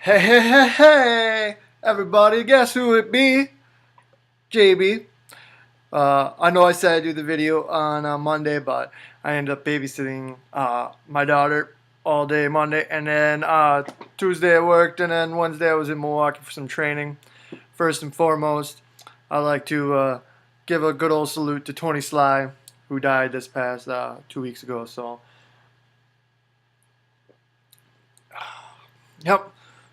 Hey, hey, hey, hey, everybody, guess who it be? JB. I know I said I'd do the video on Monday, but I ended up babysitting my daughter all day Monday, and then Tuesday I worked, and then Wednesday I was in Milwaukee for some training. First and foremost, I'd like to give a good old salute to Tony Sly, who died this past 2 weeks ago. So, yep,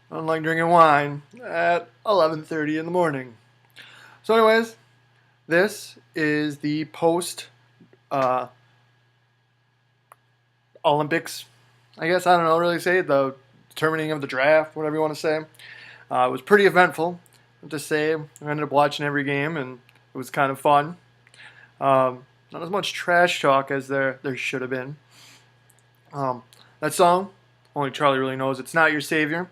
unlike drinking wine at 11:30 in the morning. So, anyways, this is the post uh, Olympics. I guess I don't know really say the determining of the draft, whatever you want to say. It was pretty eventful. To say, I ended up watching every game, and it was kind of fun. Not as much trash talk as there should have been. That song, only Charlie really knows. It's Not Your Savior.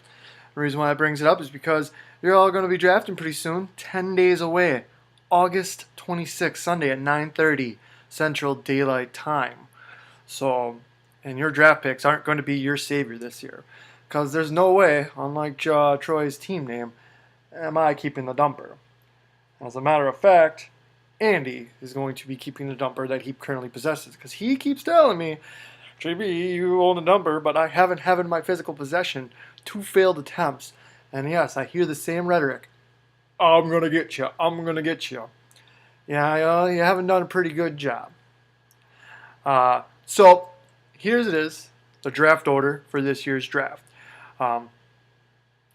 The reason why it brings it up is because you're all going to be drafting pretty soon, 10 days away. August 26th, Sunday at 9:30 Central Daylight Time. So, and your draft picks aren't going to be your savior this year. Because there's no way, unlike Troy's team name, am I keeping the dumper. As a matter of fact, Andy is going to be keeping the dumper that he currently possesses. Because he keeps telling me, JB, you own the dumper, but I haven't had in my physical possession 2 failed attempts. And yes, I hear the same rhetoric. I'm going to get you. I'm going to get you. Yeah, you haven't done a pretty good job. So, here's it is, the draft order for this year's draft. Go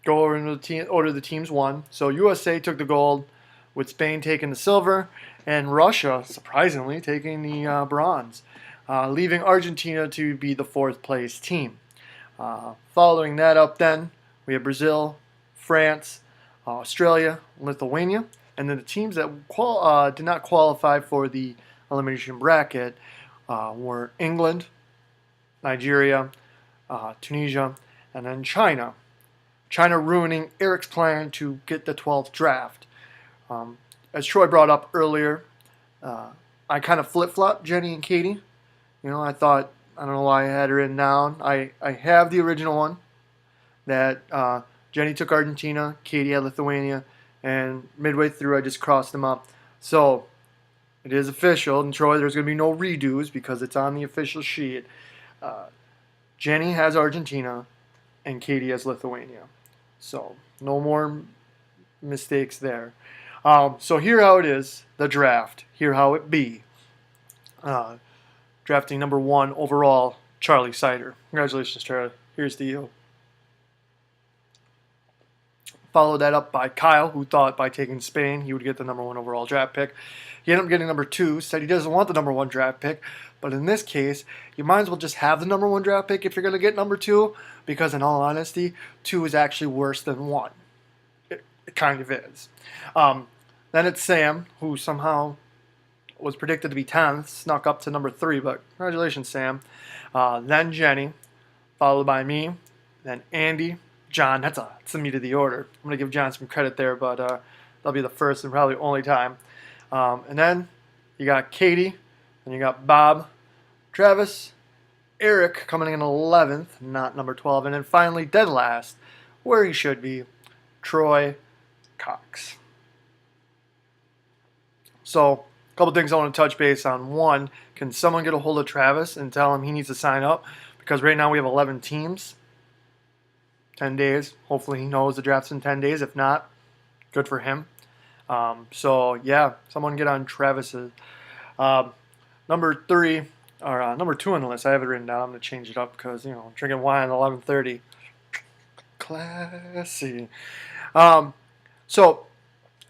over into the order the teams won. So, USA took the gold, with Spain taking the silver, and Russia, surprisingly, taking the bronze, leaving Argentina to be the 4th place team. Following that up then, we have Brazil, France, Australia, Lithuania, and then the teams that did not qualify for the elimination bracket were England, Nigeria, Tunisia, and then China. China ruining Eric's plan to get the 12th draft. As Troy brought up earlier, I kind of flip-flopped Jenny and Katie. I thought, I don't know why I had her written down. I have the original one that Jenny took Argentina, Katie had Lithuania, and midway through I just crossed them up. So it is official, and Troy, there's going to be no redos because it's on the official sheet. Jenny has Argentina, and Katie has Lithuania. So no more mistakes there. So here how it is, the draft. Here how it be. Drafting number 1 overall, Charlie Sider. Congratulations, Charlie. Here's to you. Followed that up by Kyle, who thought by taking Spain he would get the number 1 overall draft pick. He ended up getting number 2, said he doesn't want the number 1 draft pick, but in this case, you might as well just have the number 1 draft pick if you're going to get number 2, because in all honesty, 2 is actually worse than 1. It kind of is. Then it's Sam, who somehow was predicted to be 10th, snuck up to number 3, but congratulations, Sam. Then Jenny, followed by me, then Andy, John. That's the meat of the order. I'm going to give John some credit there, but that'll be the first and probably only time. And then you got Katie, and you got Bob, Travis, Eric coming in 11th, not number 12, and then finally, dead last, where he should be, Troy Cox. So, a couple things I want to touch base on. One, can someone get a hold of Travis and tell him he needs to sign up? Because right now we have 11 teams. 10 days. Hopefully he knows the draft's in 10 days. If not, good for him. So, yeah, someone get on Travis's. Number 3, or number 2 on the list, I have it written down. I'm going to change it up because, drinking wine at 11:30. Classy. So,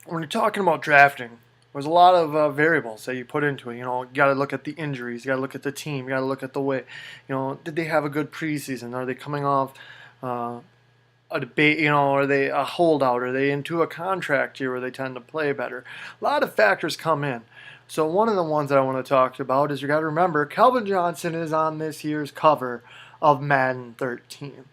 when you're talking about drafting, there's a lot of variables that you put into it. You got to look at the injuries. You got to look at the team. You got to look at the way. Did they have a good preseason? Are they coming off a debate? Are they a holdout? Are they into a contract year where they tend to play better? A lot of factors come in. So one of the ones that I want to talk about is you got to remember Calvin Johnson is on this year's cover of Madden 13.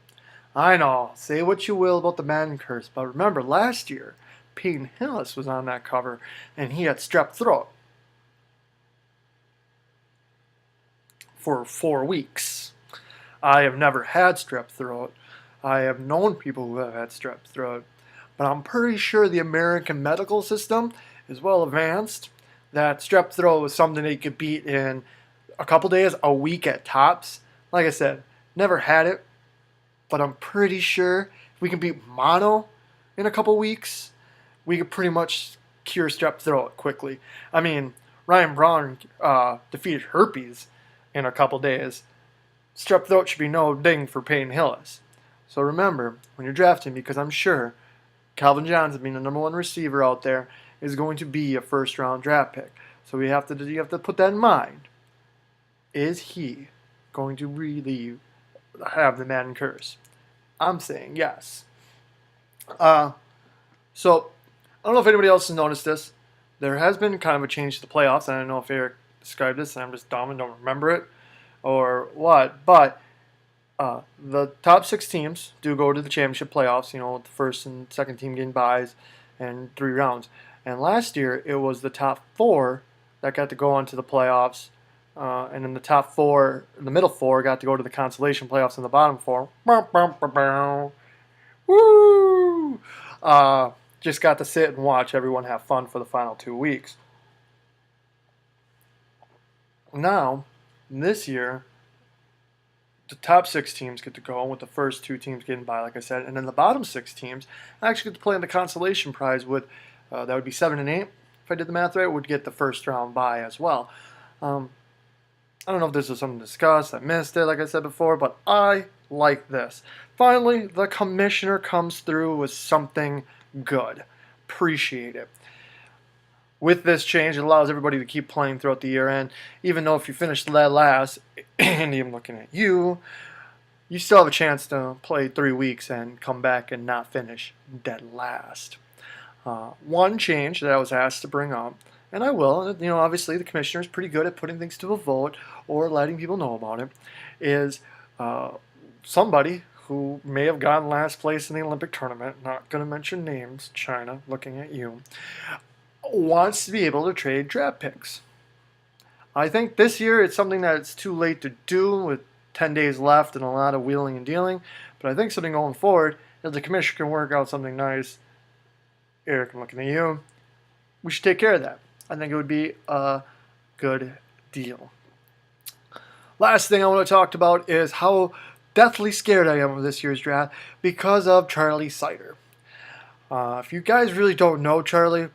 I know, say what you will about the Madden curse, but remember last year, Peyton Hillis was on that cover, and he had strep throat for 4 weeks. I have never had strep throat. I have known people who have had strep throat, but I'm pretty sure the American medical system is well advanced. That strep throat was something that you could beat in a couple days, a week at tops. Like I said, never had it, but I'm pretty sure if we can beat mono in a couple weeks, we could pretty much cure strep throat quickly. I mean, Ryan Braun defeated herpes in a couple days. Strep throat should be no ding for Peyton Hillis. So remember, when you're drafting, because I'm sure Calvin Johnson, being the #1 receiver out there, is going to be a first-round draft pick. So you have to put that in mind. Is he going to really have the Madden curse? I'm saying yes. So I don't know if anybody else has noticed this. There has been kind of a change to the playoffs. I don't know if Eric described this, and I'm just dumb and don't remember it or what. But the top 6 teams do go to the championship playoffs. You know, the first and second team getting byes and 3 rounds. And last year it was the top 4 that got to go on to the playoffs. And then the top 4, the middle 4 got to go to the consolation playoffs, and the bottom 4, woo! Just got to sit and watch everyone have fun for the final 2 weeks. Now, this year, the top 6 teams get to go, with the first 2 teams getting by, like I said, and then the bottom 6 teams actually get to play in the consolation prize with, that would be 7 and 8, if I did the math right, would get the first round bye as well. I don't know if this was something to discuss. I missed it, like I said before, but I like this. Finally, the commissioner comes through with something good. Appreciate it. With this change, it allows everybody to keep playing throughout the year, and even though if you finish that last, and even looking at you, you still have a chance to play 3 weeks and come back and not finish dead last. One change that I was asked to bring up, and I will, you know, obviously the commissioner is pretty good at putting things to a vote or letting people know about it, is somebody who may have gotten last place in the Olympic tournament, not going to mention names, China, looking at you, wants to be able to trade draft picks. I think this year it's something that it's too late to do with 10 days left and a lot of wheeling and dealing, but I think something going forward, if the commissioner can work out something nice, Eric, I'm looking at you, we should take care of that. I think it would be a good deal. Last thing I want to talk about is how deathly scared I am of this year's draft because of Charlie Sider. If you guys really don't know Charlie,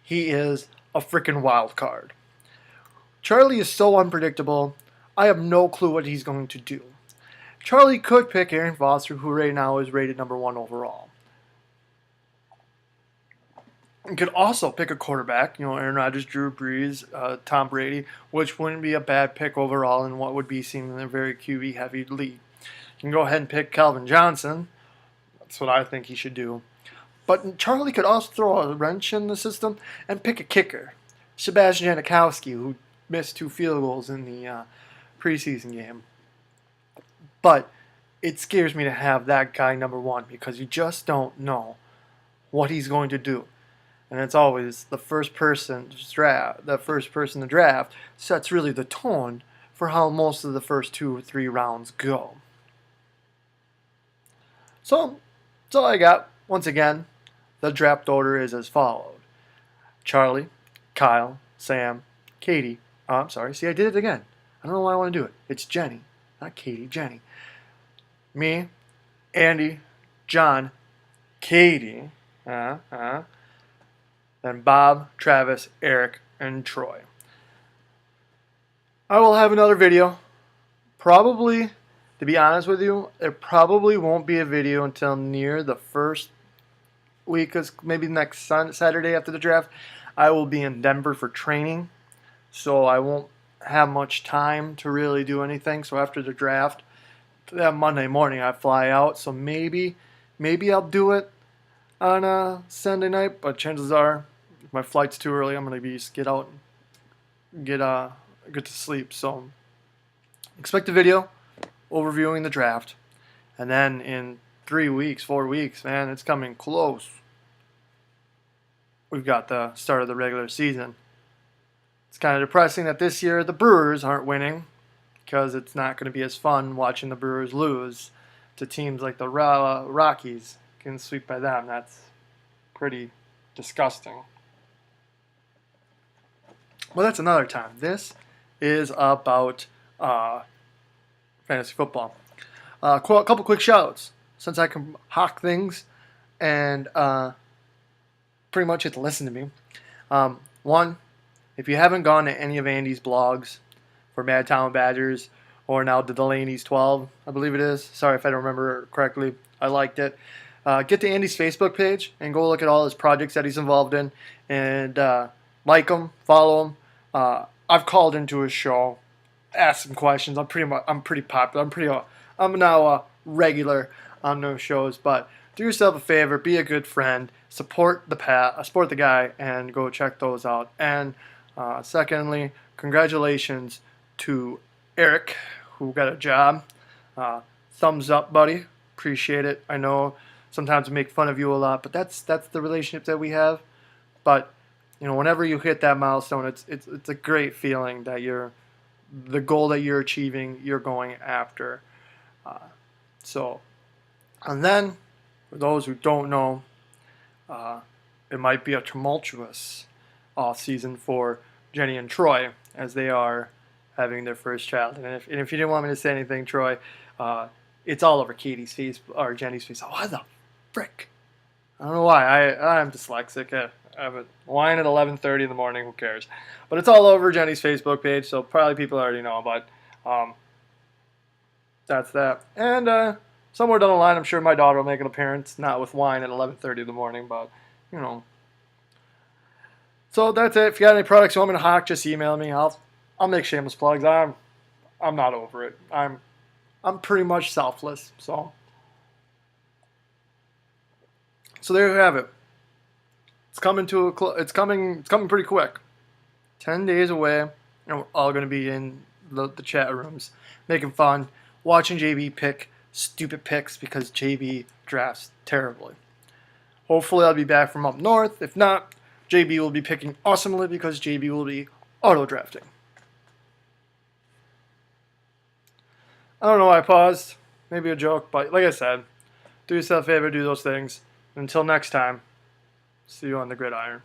he is a freaking wild card. Charlie is so unpredictable, I have no clue what he's going to do. Charlie could pick Aaron Foster, who right now is rated #1 overall. You could also pick a quarterback, you know, Aaron Rodgers, Drew Brees, Tom Brady, which wouldn't be a bad pick overall in what would be seemingly a very QB-heavy league. You can go ahead and pick Calvin Johnson. That's what I think he should do. But Charlie could also throw a wrench in the system and pick a kicker, Sebastian Janikowski, who missed 2 field goals in the preseason game. But it scares me to have that guy #1 because you just don't know what he's going to do. And it's always the first person to draft sets really the tone for how most of the first 2 or 3 rounds go. So, that's all I got. Once again, the draft order is as followed: Charlie, Kyle, Sam, Katie. Oh, I'm sorry. See, I did it again. I don't know why I want to do it. It's Jenny, not Katie. Jenny. Me, Andy, John, Katie. Then Bob, Travis, Eric, and Troy. I will have another video. Probably, to be honest with you, there probably won't be a video until near the first week, because maybe next Saturday after the draft. I will be in Denver for training, so I won't have much time to really do anything. So after the draft, that Monday morning I fly out, so maybe I'll do it on a Sunday night, but chances are, if my flight's too early, I'm going to get out and get to sleep. So expect a video overviewing the draft, and then in 3 weeks, 4 weeks, man, it's coming close. We've got the start of the regular season. It's kind of depressing that this year the Brewers aren't winning, because it's not going to be as fun watching the Brewers lose to teams like the Rockies, getting swept by them. That's pretty disgusting. Well, that's another time. This is about fantasy football. A couple quick shout-outs, since I can hawk things and pretty much hit to listen to me. One, if you haven't gone to any of Andy's blogs for Mad Town Badgers or now the Delaney's 12, I believe it is. Sorry if I don't remember correctly. I liked it. Get to Andy's Facebook page and go look at all his projects that he's involved in and like him, follow him. I've called into his show, asked some questions. I'm pretty popular. I'm now a regular on those shows. But do yourself a favor, be a good friend, support the guy, and go check those out. And secondly, congratulations to Eric, who got a job. Thumbs up, buddy. Appreciate it. I know sometimes we make fun of you a lot, but that's the relationship that we have. But whenever you hit that milestone, it's a great feeling that the goal that you're achieving, you're going after. And then for those who don't know, it might be a tumultuous off season for Jenny and Troy as they are having their first child. And if you didn't want me to say anything, Troy, it's all over Katie's face or Jenny's face. Oh, what the frick? I don't know why. I'm dyslexic. I have a wine at 11:30 in the morning. Who cares? But it's all over Jenny's Facebook page, so probably people already know. But that's that. And somewhere down the line, I'm sure my daughter will make an appearance, not with wine at 11:30 in the morning, but So that's it. If you got any products you want me to hawk, just email me. I'll make shameless plugs. I'm not over it. I'm pretty much selfless. So there you have it. It's coming it's coming pretty quick. 10 days away, and we're all going to be in the chat rooms, making fun, watching JB pick stupid picks because JB drafts terribly. Hopefully I'll be back from up north. If not, JB will be picking awesomely because JB will be auto-drafting. I don't know why I paused. Maybe a joke, but like I said, do yourself a favor, do those things. Until next time, see you on the gridiron.